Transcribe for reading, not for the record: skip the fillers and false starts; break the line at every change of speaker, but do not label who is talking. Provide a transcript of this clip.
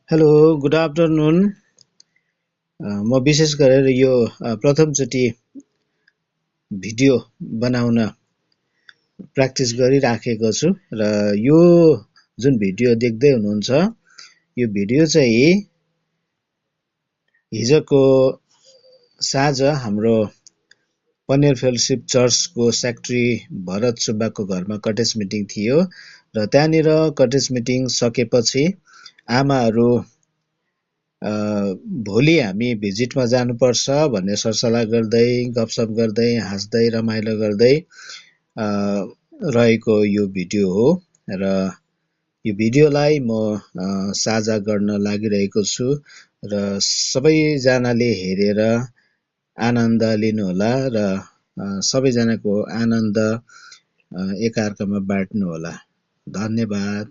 Hello, good afternoon. म विशेष गरेर यो प्रथमचोटि भिडियो बनाउन प्र्याक्टिस गरिराखेको छु र यो जुन भिडियो देख्दै हुनुहुन्छ यो भिडियो चाहिँ हिजोको साँझ हाम्रो पनिर फेलोशिप चर्चको सेक्रेटरी भरत सुब्बाको घरमा कटेज मिटिङ थियो र त्यहाँनिर कटेज मिटिङ सकेपछि आमाहरू भोलि हामी भिजिटमा जानुपर्छ भन्ने सरसल्लाह गर्दै गफसफ गर्दै हाँस्दै रमाइलो गर्दै रहेको यो भिडियो हो र यो भिडियोलाई म साझा गर्न लागिरहेको छु र सबैजनाले हेरेर आनन्द लिनुहोला र सबैजनाको आनन्द एकअर्कामा बाँड्नुहोला। धन्यवाद।